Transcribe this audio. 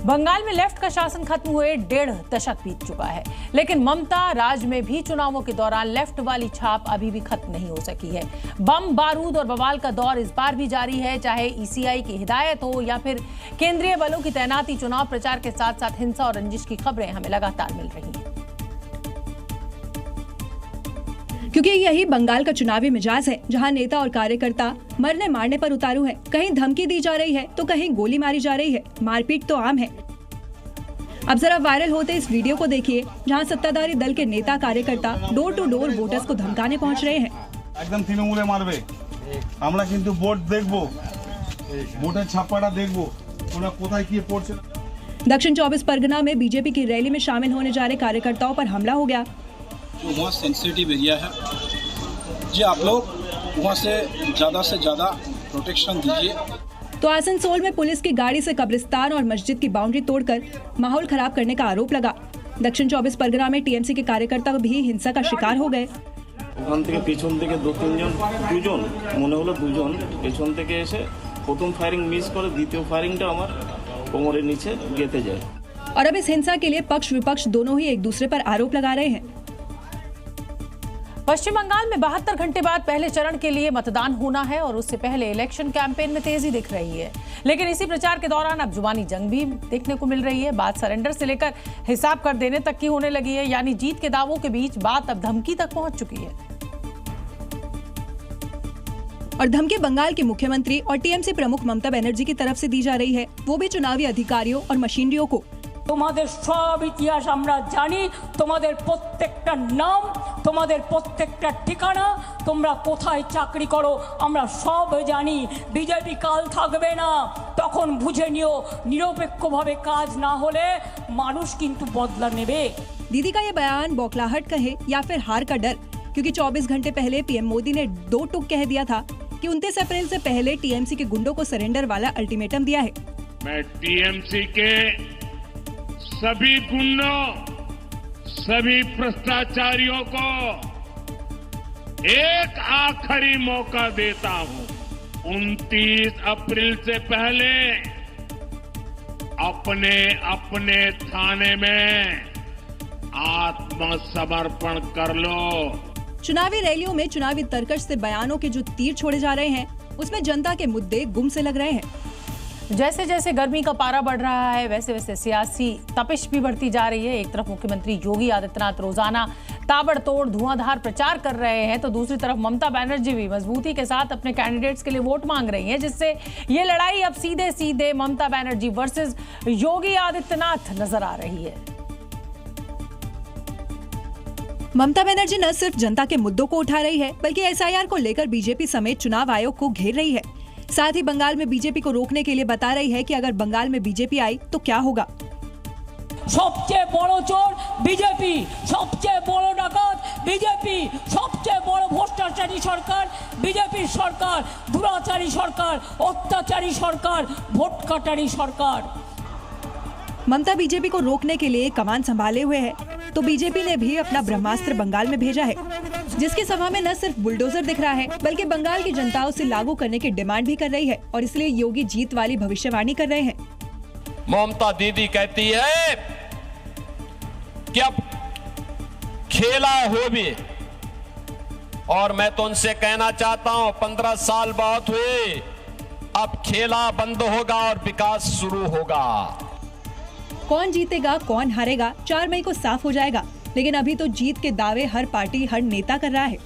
बंगाल में लेफ्ट का शासन खत्म हुए 1.5 दशक बीत चुका है, लेकिन ममता राज में भी चुनावों के दौरान लेफ्ट वाली छाप अभी भी खत्म नहीं हो सकी है। बम बारूद और बवाल का दौर इस बार भी जारी है, चाहे ईसीआई की हिदायत हो या फिर केंद्रीय बलों की तैनाती। चुनाव प्रचार के साथ साथ हिंसा और रंजिश की खबरें हमें लगातार मिल रही हैं, क्योंकि यही बंगाल का चुनावी मिजाज है, जहां नेता और कार्यकर्ता मरने मारने पर उतारू है। कहीं धमकी दी जा रही है तो कहीं गोली मारी जा रही है। मारपीट तो आम है। अब जरा वायरल होते इस वीडियो को देखिए, जहां सत्ताधारी दल के नेता कार्यकर्ता डोर टू डोर वोटर्स को धमकाने पहुंच रहे हैं। एकदम तृणमूले मारबे, আমরা কিন্তু ভোট দেখবো, ভোটের ছাপ্পাটা দেখবো, ওরা কোথায় কি পড়ছে। दक्षिण 24 परगना में बीजेपी की रैली में शामिल होने जा रहे कार्यकर्ताओं पर हमला हो गया। जो वहाँ सेंसिटिव एरिया है जी, आप लोग वहाँ से ज़्यादा प्रोटेक्शन दीजिए। तो आसनसोल में पुलिस की गाड़ी से कब्रिस्तान और मस्जिद की बाउंड्री तोड़कर माहौल खराब करने का आरोप लगा। दक्षिण 24 परगना में टीएमसी के कार्यकर्ता भी हिंसा का शिकार हो गए। ওখান থেকে পিছন থেকে দুজন মনে হলো দুজন পেছন থেকে এসে প্রথম ফায়ারিং মিস করে দ্বিতীয় ফায়ারিংটা আমার কোমরের নিচে গেঁথে যায়। और अब इस हिंसा के लिए पक्ष विपक्ष दोनों ही एक दूसरे पर आरोप लगा रहे हैं। पश्चिम बंगाल में 72 घंटे बाद पहले चरण के लिए मतदान होना है और उससे पहले इलेक्शन कैंपेन में तेजी दिख रही है, लेकिन इसी प्रचार के दौरान अब जुबानी जंग भी देखने को मिल रही है। बात सरेंडर से लेकर हिसाब कर देने तक की होने लगी है, यानी जीत के दावों के बीच बात अब धमकी तक पहुंच चुकी है। और धमकी बंगाल के मुख्यमंत्री और टीएमसी प्रमुख ममता बनर्जी की तरफ से दी जा रही है, वो भी चुनावी अधिकारियों और मशीनरियों को। তোমাদের সব ইতিহাস আমরা জানি, তোমাদের প্রত্যেকটা নাম, তোমাদের প্রত্যেকটা ঠিকানা, তোমরা কোথায় চাকরি করো আমরা সব জানি। বিজেপি কাল থাকবে না, তখন বুঝে নিও নিরপেক্ষভাবে কাজ না হলে মানুষ কিন্তু বদলা নেবে। दीदी का ये बयान बौखलाहट कहे या फिर हार का डर, क्योंकि 24 घंटे पहले पीएम मोदी ने 2 टूक कह दिया था कि 29 अप्रैल से पहले टीएमसी के गुंडों को सरेंडर वाला अल्टीमेटम दिया है। मैं टीएमसी के सभी गुंडों, सभी भ्रष्टाचारियों को एक आखिरी मौका देता हूं। 29 अप्रैल से पहले अपने अपने थाने में आत्मसमर्पण कर लो। चुनावी रैलियों में चुनावी तर्कश से बयानों के जो तीर छोड़े जा रहे हैं, उसमें जनता के मुद्दे गुम से लग रहे हैं। जैसे जैसे गर्मी का पारा बढ़ रहा है, वैसे वैसे सियासी तपिश भी बढ़ती जा रही है। एक तरफ मुख्यमंत्री योगी आदित्यनाथ रोजाना ताबड़तोड़ धुआंधार प्रचार कर रहे हैं, तो दूसरी तरफ ममता बनर्जी भी मजबूती के साथ अपने कैंडिडेट्स के लिए वोट मांग रही हैं, जिससे ये लड़ाई अब सीधे सीधे ममता बनर्जी वर्सेस योगी आदित्यनाथ नजर आ रही है। ममता बनर्जी न सिर्फ जनता के मुद्दों को उठा रही है, बल्कि एसआईआर को लेकर बीजेपी समेत चुनाव आयोग को घेर रही है। साथ ही बंगाल में बीजेपी को रोकने के लिए बता रही है कि अगर बंगाल में बीजेपी आई तो क्या होगा। সবচেয়ে বড় চোর বিজেপি, সবচেয়ে বড় ডাকাত বিজেপি, সবচেয়ে বড় ভ্রষ্টাচারী সরকার বিজেপির সরকার, দুরাচারী সরকার, অত্যাচারী সরকার, ভোট কাটারি সরকার। ममता बीजेपी को रोकने के लिए कमान संभाले हुए है, तो बीजेपी ने भी अपना ब्रह्मास्त्र बंगाल में भेजा है, जिसकी सभा में न सिर्फ बुलडोजर दिख रहा है, बल्कि बंगाल की जनता उसे लागू करने की डिमांड भी कर रही है, और इसलिए योगी जीत वाली भविष्यवाणी कर रहे हैं। ममता दीदी कहती है कि अब खेला हो भी, और मैं तो उनसे कहना चाहता हूं 15 साल बहुत हुए, अब खेला बंद होगा और विकास शुरू होगा। कौन जीतेगा कौन हारेगा 4 मई को साफ हो जाएगा, लेकिन अभी तो जीत के दावे हर पार्टी हर नेता कर रहा है।